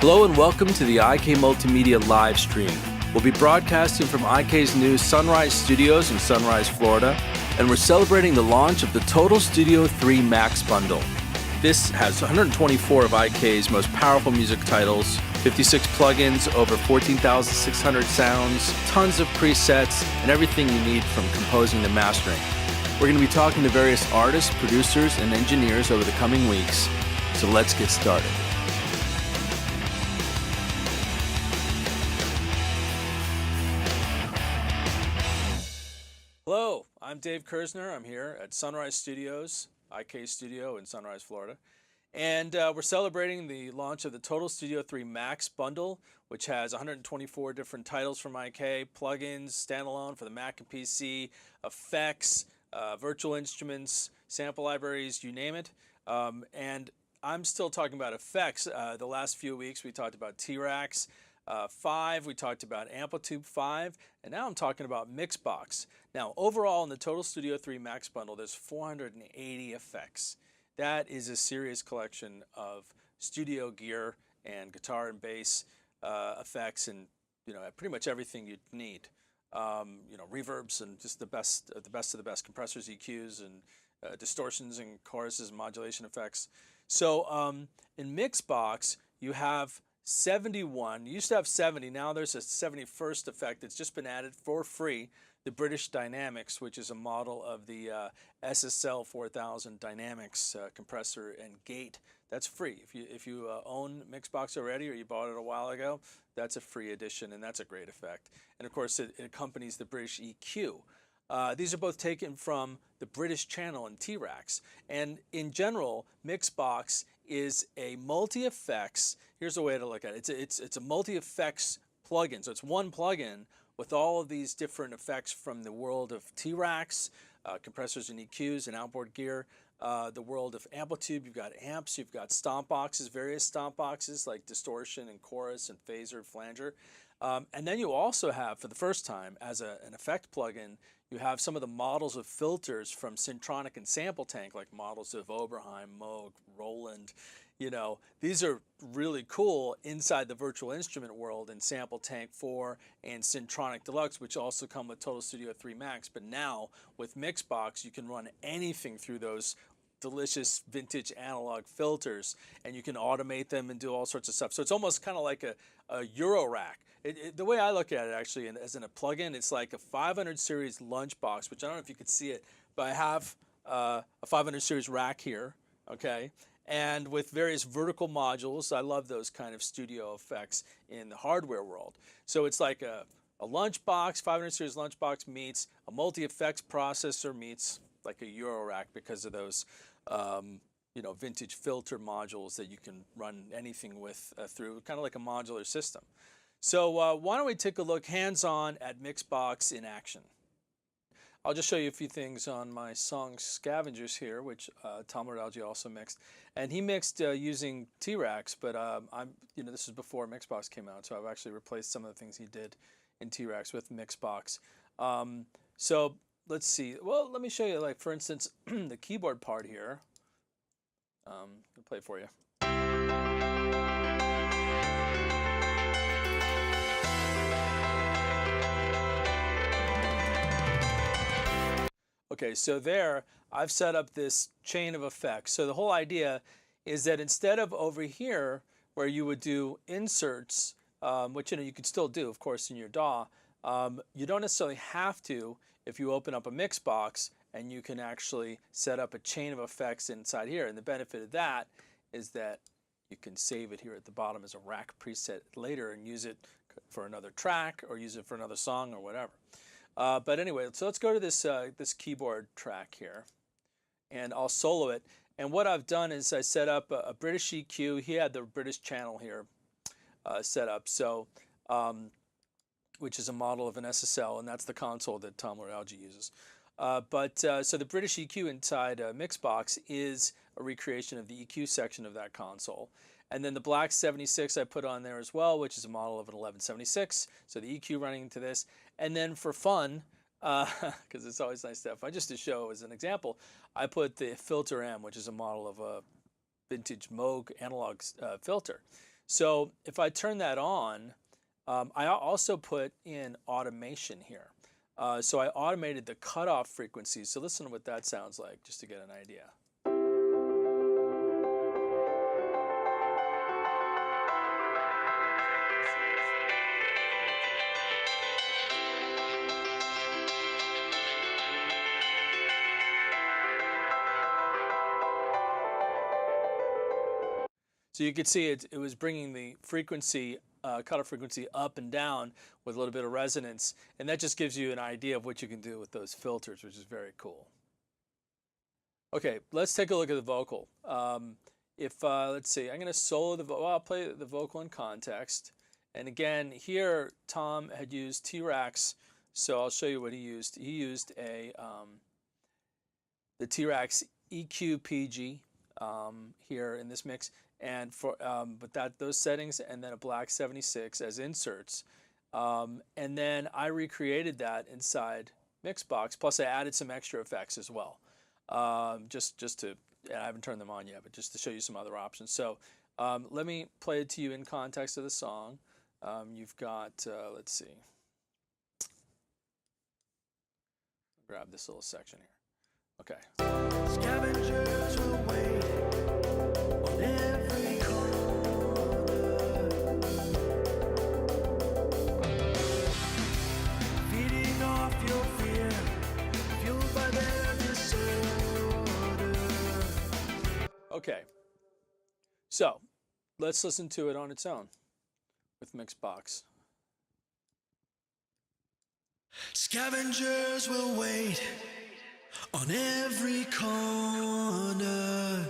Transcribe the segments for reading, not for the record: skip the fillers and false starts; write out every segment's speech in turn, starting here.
Hello and welcome to the IK Multimedia live stream. We'll be broadcasting from IK's new Sunrise Studios in Sunrise, Florida, and we're celebrating the launch of the Total Studio 3 Max bundle. This has 124 of IK's most powerful music titles, 56 plugins, over 14,600 sounds, tons of presets, and everything you need from composing to mastering. We're going to be talking to various artists, producers, and engineers over the coming weeks, so let's get started. Hello, I'm Dave Kerzner. I'm here at Sunrise Studios, IK Studio in Sunrise, Florida. And we're celebrating the launch of the Total Studio 3 Max bundle, which has 124 different titles from IK, plugins, standalone for the Mac and PC, effects, virtual instruments, sample libraries, you name it. And I'm still talking about effects. The last few weeks we talked about T-Rax 5, we talked about Amplitude 5, and now I'm talking about MixBox. Now, overall in the Total Studio 3 Max bundle, there's 480 effects. That is a serious collection of studio gear and guitar and bass effects, and pretty much everything you'd need. Reverbs and just the best of the best compressors, EQs, and distortions and choruses and modulation effects. So in MixBox, you have 71. You used to have 70. Now there's a 71st effect that's just been added for free. The British Dynamics, which is a model of the SSL 4000 Dynamics compressor and gate. That's free. If you own MixBox already or you bought it a while ago, that's a free edition, and that's a great effect. And of course, it accompanies the British EQ. These are both taken from the British channel in T-Rax. And in general, MixBox is a multi-effects. Here's a way to look at it. It's a multi-effects plugin. So it's one plugin with all of these different effects from the world of T-Rax, compressors and EQs and outboard gear, the world of Amplitude. You've got amps, you've got stomp boxes, various stomp boxes like distortion and chorus and phaser, flanger. And then you also have, for the first time, as an effect plugin, you have some of the models of filters from Syntronic and Sample Tank, like models of Oberheim, Moog, Roland. These are really cool inside the virtual instrument world in Sample Tank 4 and Syntronic Deluxe, which also come with Total Studio 3 Max. But now with MixBox, you can run anything through those delicious vintage analog filters, and you can automate them and do all sorts of stuff. So it's almost kind of like a Euro rack. The way I look at it, actually, as in a plugin, it's like a 500 series lunchbox, which I don't know if you could see it, but I have a 500 series rack here, okay? And with various vertical modules. I love those kind of studio effects in the hardware world. So it's like a lunchbox, 500 series lunchbox meets a multi-effects processor meets like a Euro rack because of those vintage filter modules that you can run anything with through, kind of like a modular system. So why don't we take a look hands-on at MixBox in action. I'll just show you a few things on my song Scavengers here, which Tom Lord-Alge also mixed. And he mixed using T-Rax, but this was before MixBox came out, so I've actually replaced some of the things he did in T-Rax with MixBox. So let's see. Well, let me show you, like, for instance, the keyboard part here. I'll play it for you. Okay, so there I've set up this chain of effects. So the whole idea is that instead of over here where you would do inserts, which you could still do, of course, in your DAW, you don't necessarily have to if you open up a MixBox, and you can actually set up a chain of effects inside here. And the benefit of that is that you can save it here at the bottom as a rack preset later and use it for another track or use it for another song or whatever. But anyway, so let's go to this this keyboard track here, and I'll solo it. And what I've done is I set up a British EQ. He had the British channel here set up, so which is a model of an SSL, and that's the console that Tom Lord-Alge uses. So the British EQ inside MixBox is a recreation of the EQ section of that console. And then the Black 76 I put on there as well, which is a model of an 1176. So the EQ running into this. And then for fun, because it's always nice to have fun, just to show as an example, I put the Filter M, which is a model of a vintage Moog analog filter. So if I turn that on, I also put in automation here. So I automated the cutoff frequencies. So listen to what that sounds like, just to get an idea. So you could see it was bringing the frequency, cutoff frequency up and down with a little bit of resonance. And that just gives you an idea of what you can do with those filters, which is very cool. Okay, let's take a look at the vocal. Let's see, I'm going to solo the vocal. I'll play the vocal in context. And again, here Tom had used T-Rax, so I'll show you what he used. He used the T-Rax EQ PG here in this mix, and for those settings, and then a black 76 as inserts, and then I recreated that inside MixBox. Plus, I added some extra effects as well, just to. And I haven't turned them on yet, but just to show you some other options. So let me play it to you in context of the song. You've got, let's see. Grab this little section here. Okay. Scavengers will wait on every corner, feeding off your fear, fueled by their disorder. Okay, so let's listen to it on its own with MixBox. Scavengers will wait on every corner.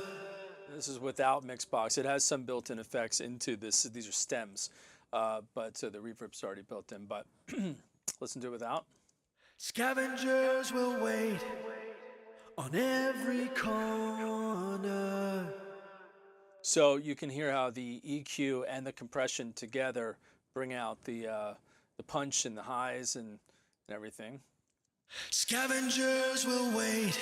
This is without MixBox. It has some built-in effects into this. These are stems, but the reverb's already built in. But listen to it without. Scavengers will wait on every corner. So you can hear how the EQ and the compression together bring out the punch and the highs and everything. Scavengers will wait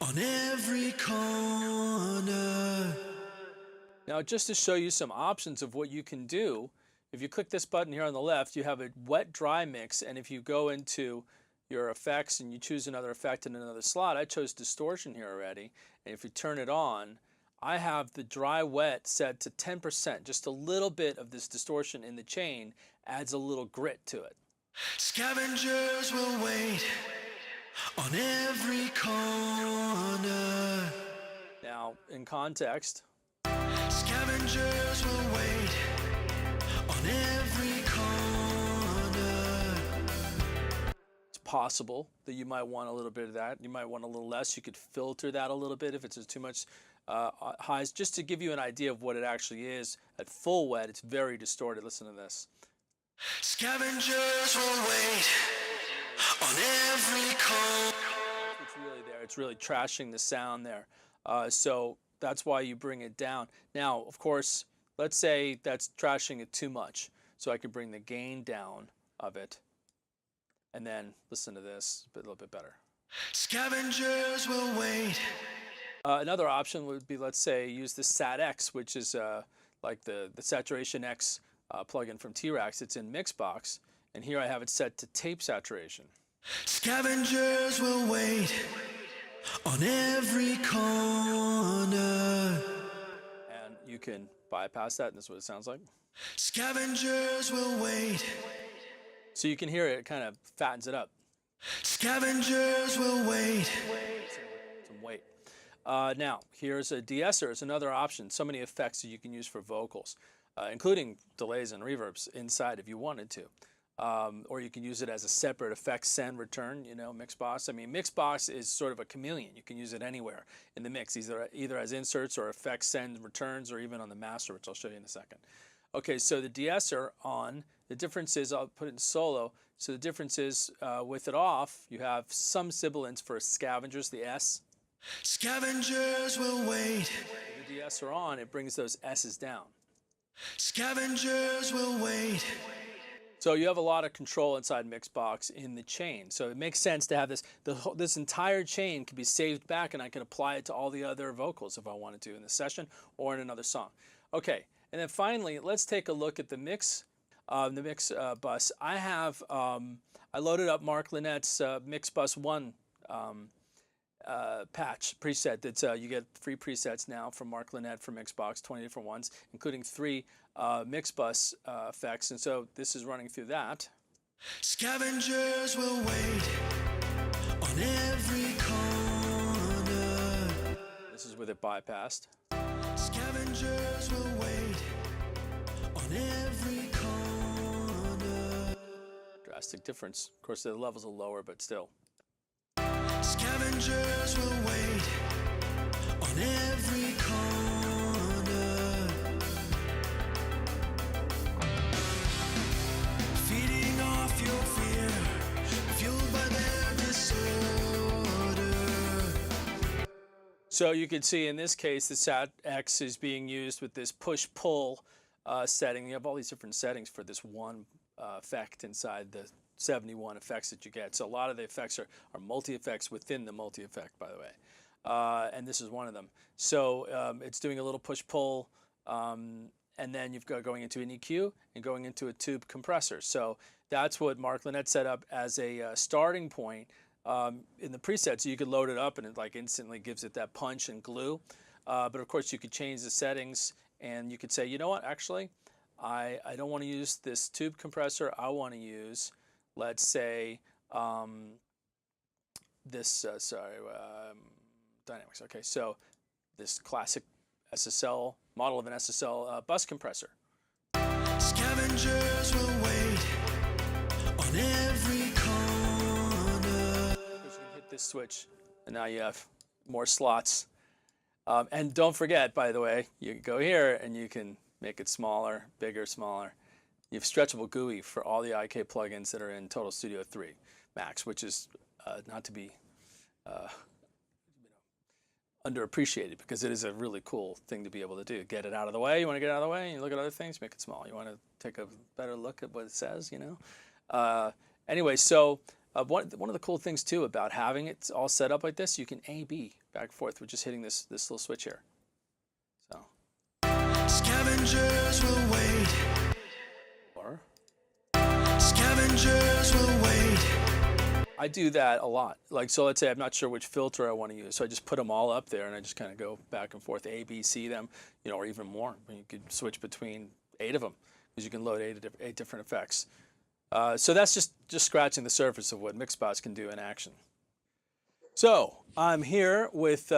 on every corner. Now, just to show you some options of what you can do, if you click this button here on the left, you have a wet-dry mix, and if you go into your effects and you choose another effect in another slot, I chose distortion here already, and if you turn it on, I have the dry-wet set to 10%. Just a little bit of this distortion in the chain adds a little grit to it. Scavengers will wait on every corner. Now, in context. Scavengers will wait on every corner. It's possible that you might want a little bit of that. You might want a little less. You could filter that a little bit if it's too much highs, just to give you an idea of what it actually is. At full wet, it's very distorted. Listen to this. Scavengers will wait on every corner. It's really there. It's really trashing the sound there. So that's why you bring it down. Now, of course, let's say that's trashing it too much. So I could bring the gain down of it. And then listen to this a little bit better. Scavengers will wait. Another option would be, let's say, use the SAT-X, which is like the Saturation X plugin from T-Rax. It's in MixBox, and here I have it set to tape saturation. Scavengers will wait on every corner. And you can bypass that, and this is what it sounds like. Scavengers will wait. So you can hear it kind of fattens it up. Scavengers will wait. Some weight. Now, here's a De-Esser. It's another option. So many effects that you can use for vocals, including delays and reverbs inside if you wanted to. Or you can use it as a separate effect send return, you know, MixBox. I mean, MixBox is sort of a chameleon. You can use it anywhere in the mix, either as inserts or effect send returns, or even on the master, which I'll show you in a second. Okay, so the De-Esser on, the difference is, I'll put it in solo, so the difference is with it off, you have some sibilance for scavengers, the S. Scavengers will wait. With the De-Esser on, it brings those S's down. Scavengers will wait. So you have a lot of control inside MixBox in the chain. So it makes sense to have this. This entire chain can be saved back, and I can apply it to all the other vocals if I wanted to in the session or in another song. Okay, and then finally, let's take a look at the mix bus. I have I loaded up Mark Linnett's Mix Bus 1 patch preset. That's you get free presets now from Mark Linnett for MixBox, 20 different ones, including 3 mix bus effects, and so this is running through that. Scavengers will wait on every corner. This is with it bypassed. Scavengers will wait on every corner. Drastic difference. Of course, the levels are lower, but still. Scavengers will wait on every corner. Feeding off your fear, fueled by their disorder. So you can see in this case, the SAT-X is being used with this push-pull setting. You have all these different settings for this one effect inside the 71 effects that you get. So a lot of the effects are multi-effects within the multi-effect, by the way. And this is one of them. So it's doing a little push-pull, and then you've got going into an EQ and going into a tube compressor. So that's what Mark Linnett set up as a starting point in the preset. So you could load it up and it like instantly gives it that punch and glue. But of course you could change the settings, and you could say, you know what, actually, I don't want to use this tube compressor. I want to use, let's say, this, Dynamics. Okay, so this classic SSL, model of an SSL bus compressor. Scavengers will wait on every corner. You can hit this switch, and now you have more slots. And don't forget, by the way, you can go here and you can make it smaller, bigger, smaller. You have stretchable GUI for all the IK plugins that are in Total Studio 3 Max, which is not to be underappreciated, because it is a really cool thing to be able to do. Get it out of the way. You want to get it out of the way, and you look at other things, make it small. You want to take a better look at what it says, you know. Anyway, so one of the cool things too about having it all set up like this, you can A/B back and forth with just hitting this little switch here. So. Scavengers will wait. Or. Scavengers will wait. I do that a lot. Like, so let's say I'm not sure which filter I want to use, so I just put them all up there, and I just kind of go back and forth, A, B, C them, you know, or even more. You could switch between 8 of them, because you can load 8 different effects. So that's just scratching the surface of what MixBox can do in action. So I'm here with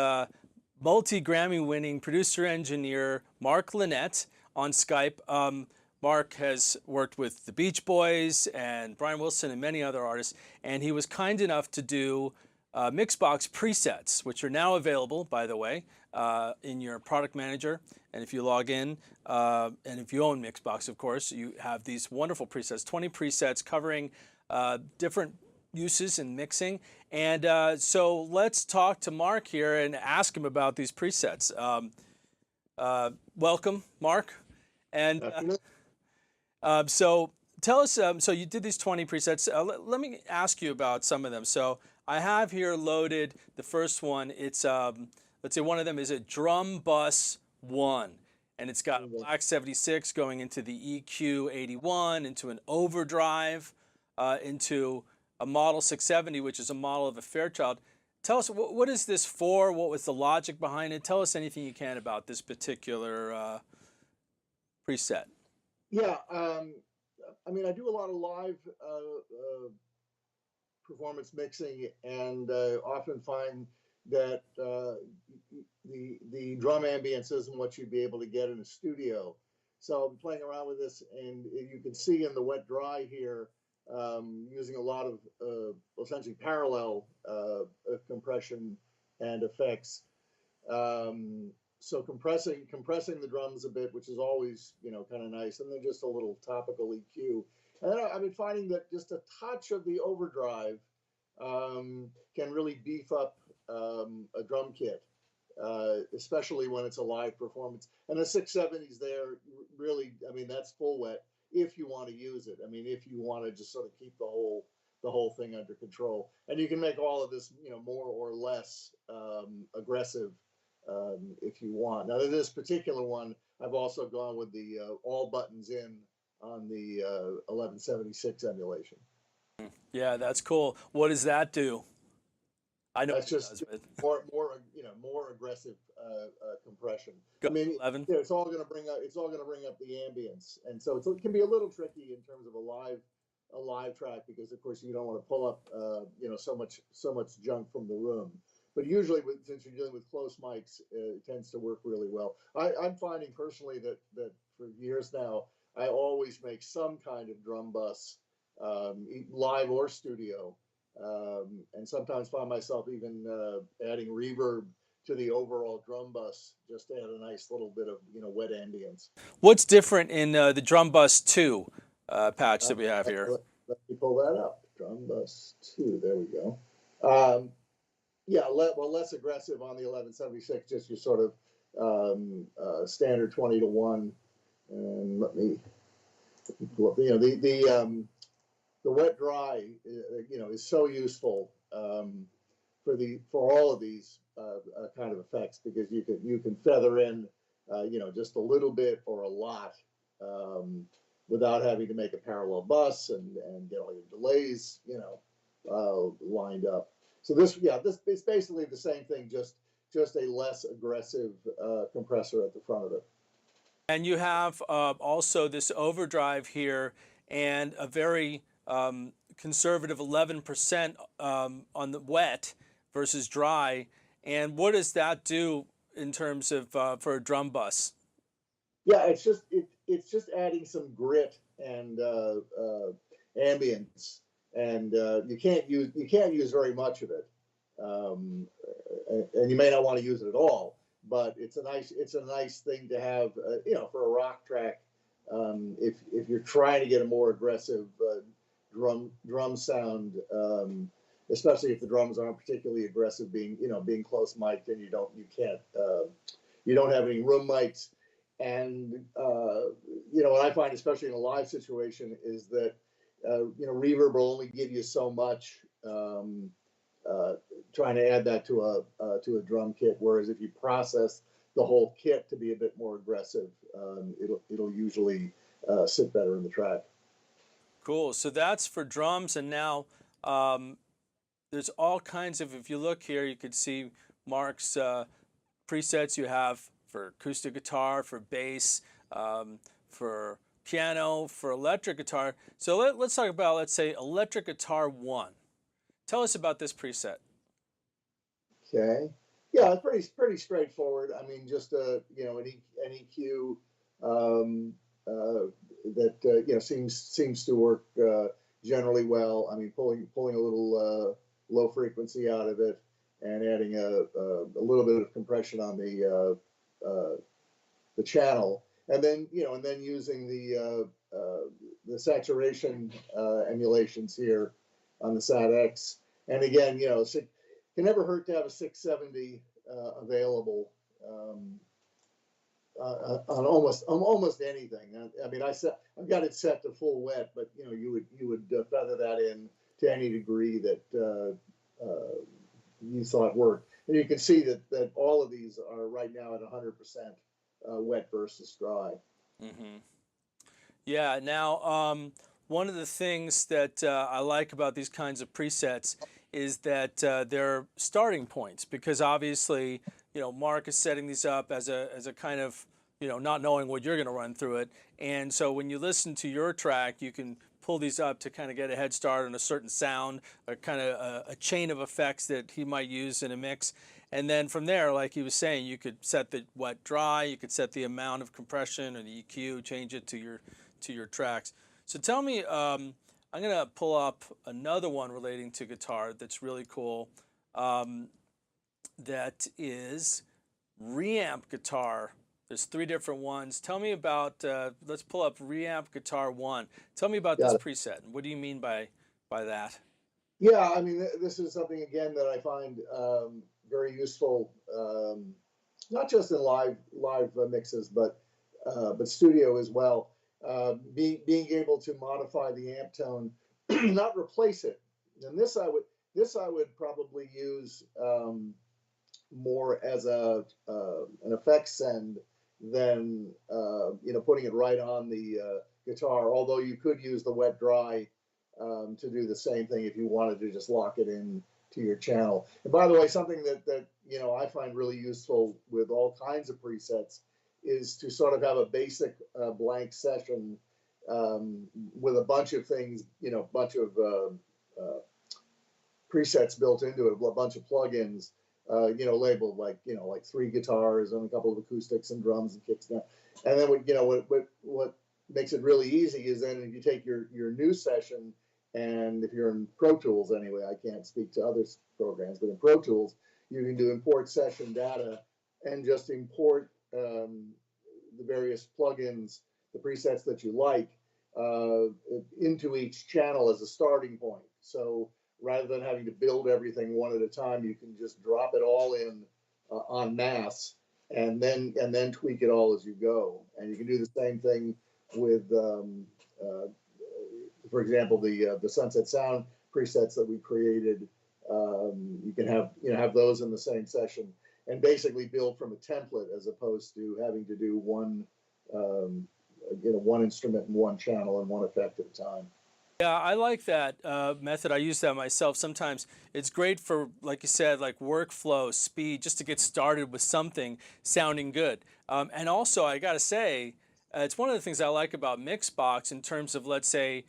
multi-Grammy-winning producer-engineer Mark Linnett on Skype. Mark has worked with the Beach Boys and Brian Wilson and many other artists, and he was kind enough to do MixBox presets, which are now available, by the way, in your product manager. And if you log in, and if you own MixBox, of course, you have these wonderful presets, 20 presets covering different uses in mixing. And so let's talk to Mark here and ask him about these presets. Welcome, Mark. And so tell us, so you did these 20 presets. Let me ask you about some of them. So I have here loaded the first one. It's, let's say one of them is a Drum Bus 1. And it's got a Black 76 going into the EQ 81, into an overdrive, into a Model 670, which is a model of a Fairchild. Tell us, what is this for? What was the logic behind it? Tell us anything you can about this particular preset. Yeah, I mean, I do a lot of live performance mixing, and often find that the drum ambience isn't what you'd be able to get in a studio. So I'm playing around with this, and you can see in the wet dry here, using a lot of essentially parallel compression and effects. So compressing the drums a bit, which is always, you know, kind of nice, and then just a little topical EQ. And then I've been finding that just a touch of the overdrive can really beef up a drum kit, especially when it's a live performance. And the 670s there, really, I mean, that's full wet. if you want to use it. I mean, if you want to just sort of keep the whole thing under control, and you can make all of this, you know, more or less aggressive if you want. Now, this particular one, I've also gone with the all buttons in on the 1176 emulation. Yeah, that's cool. What does that do? I know That's what it just does, but more aggressive compression. go I mean, 11. you know, it's all going to bring up the ambience, and so it can be a little tricky in terms of a live track, because of course you don't want to pull up so much junk from the room. But usually, since you're dealing with close mics, it tends to work really well. I'm finding personally that for years now, I always make some kind of drum bus, live or studio, and sometimes find myself even adding reverb to the overall drum bus just to add a nice little bit of wet ambience. What's different in the Drum Bus 2 patch that we have here? Let me pull that up. Drum bus 2. There we go. Um, less aggressive on the 1176, just your sort of standard 20-to-1. And let me pull up. The wet dry, is so useful for all of these kind of effects, because you can feather in just a little bit or a lot without having to make a parallel bus and get all your delays lined up. So this is basically the same thing, just a less aggressive compressor at the front of it. And you have also this overdrive here and a very conservative 11% on the wet versus dry. And what does that do in terms of for a drum bus? Yeah, it's just adding some grit and ambience, and you can't use very much of it, and you may not want to use it at all. But it's a nice thing to have, for a rock track. If you're trying to get a more aggressive drum sound, especially if the drums aren't particularly aggressive, being close mic'd, and you don't have any room mics. And what I find, especially in a live situation, is that reverb will only give you so much. Trying to add that to a drum kit, whereas if you process the whole kit to be a bit more aggressive, it'll usually sit better in the track. Cool. So that's for drums, and now there's all kinds of. If you look here, you could see Mark's presets you have for acoustic guitar, for bass, for piano, for electric guitar. So let's talk about, let's say, electric guitar 1. Tell us about this preset. Okay. Yeah, it's pretty straightforward. I mean, just an EQ that seems to work generally well. I mean, pulling a little low frequency out of it and adding a little bit of compression on the channel, and then using the saturation emulations here on the SAT-X. And again, it can never hurt to have a 670 available on almost anything. I mean, I've got it set to full wet, but you would feather that in to any degree that you thought worked. And you can see that all of these are right now at 100% wet versus dry. Mm-hmm. Yeah. Now, one of the things that I like about these kinds of presets is that they're starting points, because obviously, Mark is setting these up as a kind of, not knowing what you're going to run through it. And so when you listen to your track, you can pull these up to kind of get a head start on a certain sound, or kind of a chain of effects that he might use in a mix. And then from there, like he was saying, you could set the wet dry, you could set the amount of compression or the EQ, change it to your tracks. So tell me, I'm going to pull up another one relating to guitar that's really cool. That is Reamp Guitar. There's 3 different ones. Tell me about, let's pull up Reamp Guitar 1. Tell me about this preset. What do you mean by that? Yeah, I mean, this is something, again, that I find very useful, not just in live mixes, but studio as well. being able to modify the amp tone, not replace it. And this I would probably use more as an effects send than putting it right on the guitar. Although you could use the wet dry to do the same thing if you wanted to just lock it in to your channel. And by the way, something that I find really useful with all kinds of presets is to sort of have a basic blank session with a bunch of things, bunch of presets built into it, a bunch of plugins, labeled like 3 guitars and a couple of acoustics and drums and kicks down. And then what makes it really easy is then if you take your new session, and if you're in Pro Tools anyway, I can't speak to other programs, but in Pro Tools, you can do import session data and just import the various plugins, the presets that you like, into each channel as a starting point. So rather than having to build everything one at a time, you can just drop it all in en masse and then tweak it all as you go. And you can do the same thing with, for example, the Sunset Sound presets that we created. You can have those in the same session and basically build from a template as opposed to having to do one instrument and one channel and one effect at a time. Yeah, I like that method. I use that myself. Sometimes it's great for, like you said, like workflow, speed, just to get started with something sounding good. And also, I got to say, it's one of the things I like about MixBox in terms of, let's say,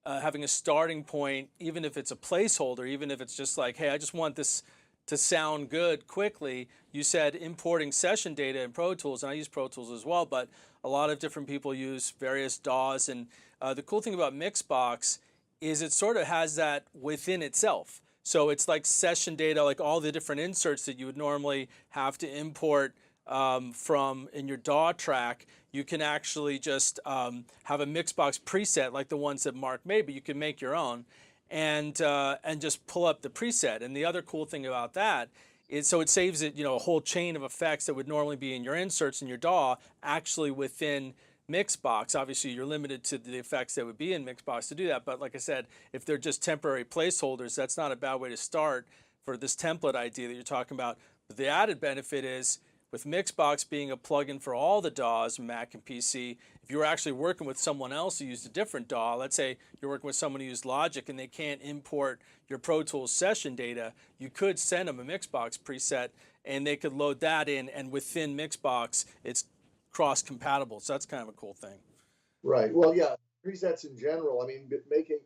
having a starting point, even if it's a placeholder, even if it's just like, hey, I just want this to sound good quickly. You said importing session data in Pro Tools, and I use Pro Tools as well, but a lot of different people use various DAWs. And the cool thing about MixBox is it sort of has that within itself. So it's like session data, like all the different inserts that you would normally have to import from in your DAW track. You can actually just have a MixBox preset like the ones that Mark made, but you can make your own and just pull up the preset. And the other cool thing about that is, so it saves it, a whole chain of effects that would normally be in your inserts in your DAW actually within MixBox. Obviously, you're limited to the effects that would be in MixBox to do that. But like I said, if they're just temporary placeholders, that's not a bad way to start for this template idea that you're talking about. But the added benefit is, with MixBox being a plugin for all the DAWs, Mac and PC, if you were actually working with someone else who used a different DAW, let's say you're working with someone who used Logic and they can't import your Pro Tools session data, you could send them a MixBox preset and they could load that in, and within MixBox, it's cross-compatible. So that's kind of a cool thing. Right. Well, yeah, presets in general. I mean, making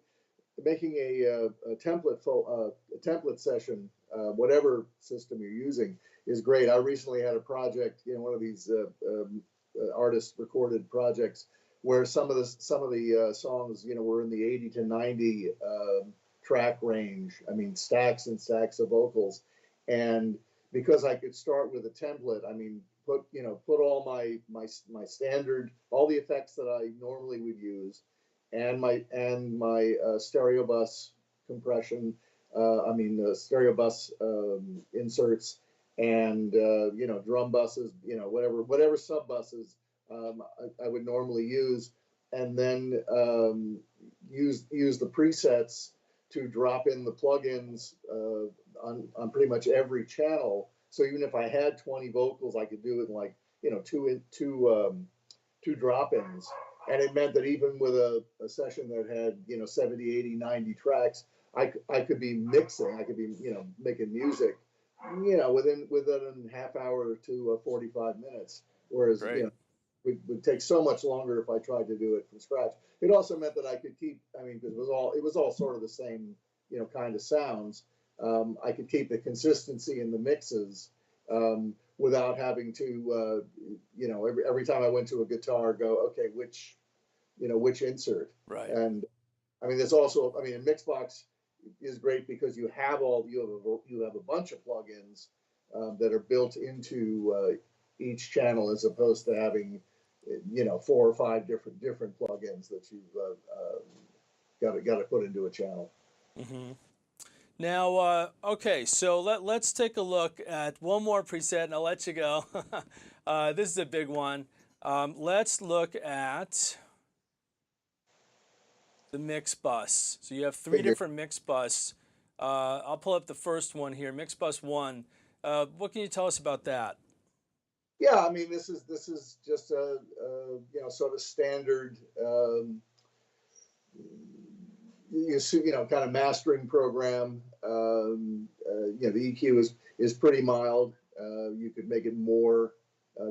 a template session, whatever system you're using, is great. I recently had a project, one of these artist recorded projects where some of the songs, were in the 80 to 90 track range. I mean, stacks and stacks of vocals, and because I could start with a template, I mean, put all my standard, all the effects that I normally would use, and my stereo bus compression, stereo bus inserts, and drum buses, whatever sub buses I would normally use, and then use the presets to drop in the plugins on pretty much every channel. So even if I had 20 vocals, I could do it in like two drop-ins, and it meant that even with a session that had 70, 80, 90 tracks, I could be mixing, I could be making music, within a half hour to 45 minutes, whereas would take so much longer if I tried to do it from scratch. It also meant that I could keep, because it was all sort of the same kind of sounds. I could keep the consistency in the mixes without having to every time I went to a guitar go, okay, which insert. Right. And there's also, MixBox is great because you have a bunch of plugins that are built into each channel, as opposed to having 4 or 5 different plugins that you've got to put into a channel. Mm-hmm. Now, okay, so let's take a look at one more preset, and I'll let you go. This is a big one. Let's look at the mix bus. So you have three Figured. different mix bus. I'll pull up the first one here, mix bus 1. What can you tell us about that? Yeah, I mean, this is just a sort of standard kind of mastering program. The EQ is pretty mild. You could make it more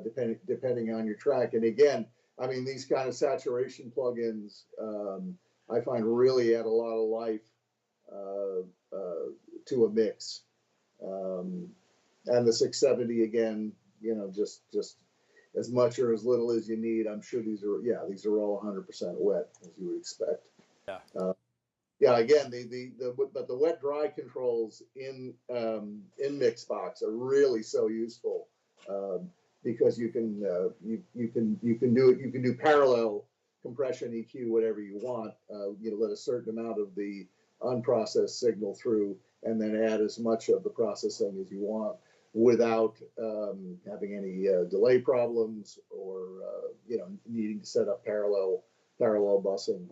depending on your track. And again, I mean, these kind of saturation plugins I find really add a lot of life to a mix. And the 670 again, just as much or as little as you need. I'm sure these are all 100% wet, as you would expect. Yeah. Again, but the wet dry controls in MixBox are really so useful because you can do parallel compression, EQ, whatever you want. Let a certain amount of the unprocessed signal through, and then add as much of the processing as you want without having any delay problems or needing to set up parallel busing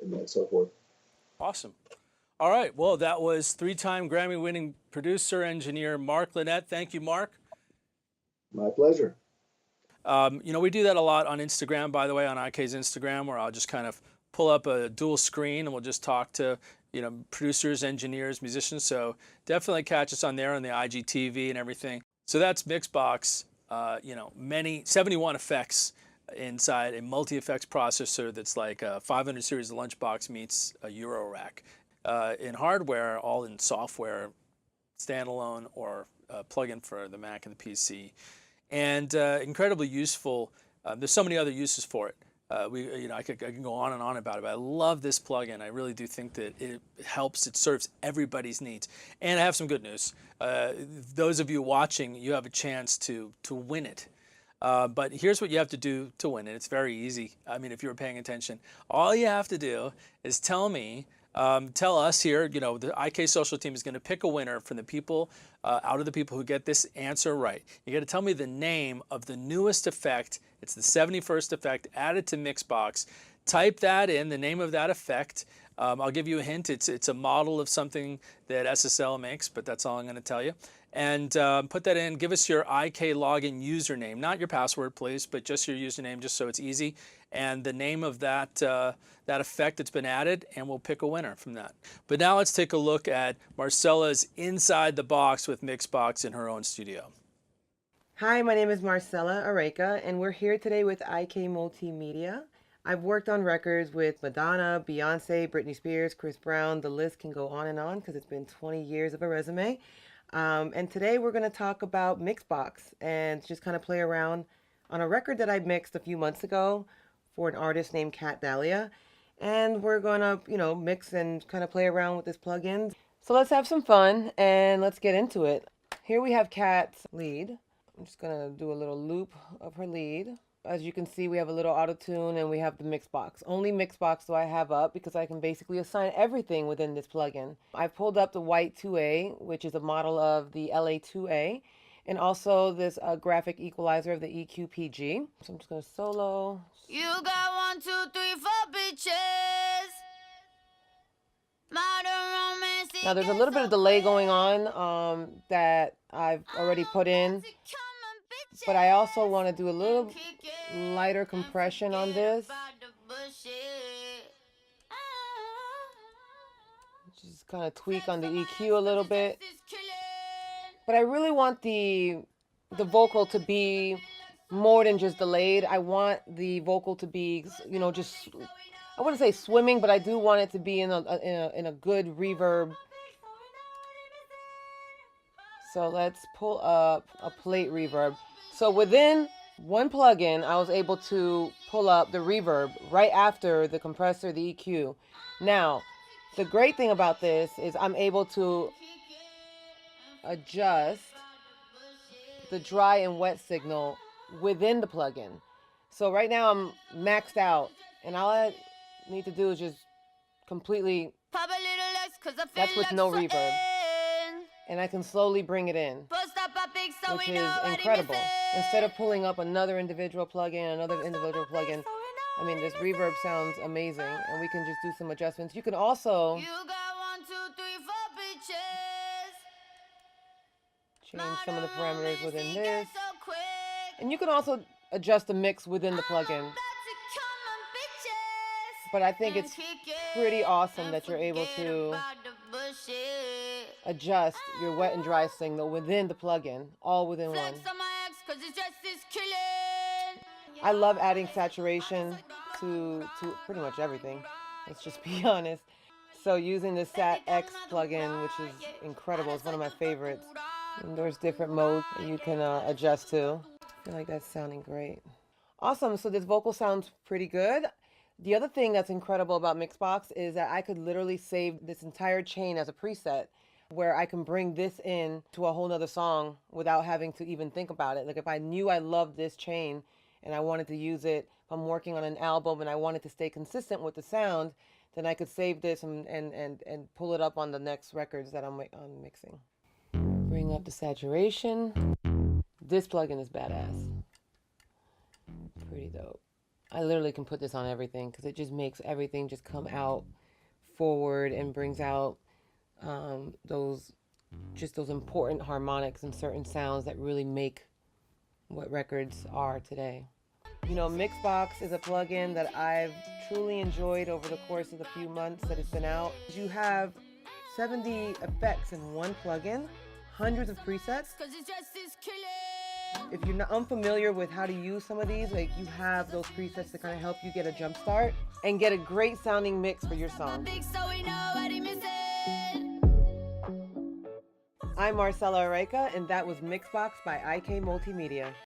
and so forth. Awesome. All right. Well, that was 3-time Grammy-winning producer, engineer Mark Lynette. Thank you, Mark. My pleasure. We do that a lot on Instagram, by the way, on IK's Instagram, where I'll just kind of pull up a dual screen and we'll just talk to, producers, engineers, musicians. So definitely catch us on there on the IGTV and everything. So that's MixBox, 71 effects inside a multi-effects processor that's like a 500 series Lunchbox meets a Euro rack. In hardware, all in software, standalone or plug-in for the Mac and the PC. And incredibly useful. There's so many other uses for it. I can go on and on about it, but I love this plugin. I really do think that it helps. It serves everybody's needs. And I have some good news. Those of you watching, you have a chance to win it. But here's what you have to do to win it. It's very easy. I mean, if you were paying attention, all you have to do is tell us here, the IK social team is going to pick a winner from the people, out of the people who get this answer right. You got to tell me the name of the newest effect. It's the 71st effect added to MixBox. Type that in, the name of that effect. I'll give you a hint. It's a model of something that SSL makes, but that's all I'm going to tell you. And put that in. Give us your IK login username, not your password, please, but just your username, just so it's easy, and the name of that that effect that's been added, and we'll pick a winner from that. But now let's take a look at Marcella's inside the box with MixBox in her own studio. Hi, my name is Marcella Areca, and we're here today with IK Multimedia. I've worked on records with Madonna, Beyonce, Britney Spears, Chris Brown. The list can go on because it's been 20 years of a resume. And today we're going to talk about MixBox and just kind of play around on a record that I mixed a few months ago for an artist named Kat Dahlia. And we're going to, mix and kind of play around with this plugin. So let's have some fun and let's get into it. Here we have Kat's lead. I'm just going to do a little loop of her lead. As you can see, we have a little auto-tune and we have the MixBox. Only MixBox do I have up because I can basically assign everything within this plugin. I've pulled up the White 2A, which is a model of the LA 2A, and also this graphic equalizer of the EQ-PG. So I'm just going to solo. You got 1, 2, 3, 4 bitches. Modern romance. Now there's a little bit of delay going on that I've already put in, but I also want to do a little lighter compression on this. Just kind of tweak on the EQ a little bit. But I really want the vocal to be more than just delayed. I want the vocal to be, just, I wouldn't say swimming, but I do want it to be in a good reverb. So let's pull up a plate reverb. So within one plugin, I was able to pull up the reverb right after the compressor, the EQ. Now, the great thing about this is I'm able to adjust the dry and wet signal within the plugin. So right now I'm maxed out, and all I need to do is just completely, that's with no reverb. And I can slowly bring it in, which is incredible. Instead of pulling up another individual plugin, I mean, this reverb sounds amazing, and we can just do some adjustments. You can also You got 1, 2, 3, 4 bitches. change some of the parameters within Murder this. so quick. And you can also adjust the mix within the plugin. About to come on, bitches. But I think it's And kick pretty it awesome and that you're able forget to about the bullshit. adjust your wet and dry signal within the plugin, all within one. Flex on my ex 'cause it's just this killing. I love adding saturation to pretty much everything. Let's just be honest. So using the Sat X plugin, which is incredible, it's one of my favorites. And there's different modes that you can adjust to. I feel like that's sounding great. Awesome. So this vocal sounds pretty good. The other thing that's incredible about MixBox is that I could literally save this entire chain as a preset, where I can bring this in to a whole nother song without having to even think about it. Like if I knew I loved this chain and I wanted to use it, if I'm working on an album and I wanted to stay consistent with the sound, then I could save this and pull it up on the next records that I'm mixing. Bring up the saturation. This plugin is badass. Pretty dope. I literally can put this on everything because it just makes everything just come out forward and brings out those important harmonics and certain sounds that really make what records are today. You know, MixBox is a plugin that I've truly enjoyed over the course of the few months that it's been out. You have 70 effects in one plugin, hundreds of presets. 'Cause it's just this killing. If you're not unfamiliar with how to use some of these, like you have those presets to kind of help you get a jump start and get a great sounding mix for your song. Big so we nobody missing. I'm Marcella Areca, and that was MixBox by IK Multimedia.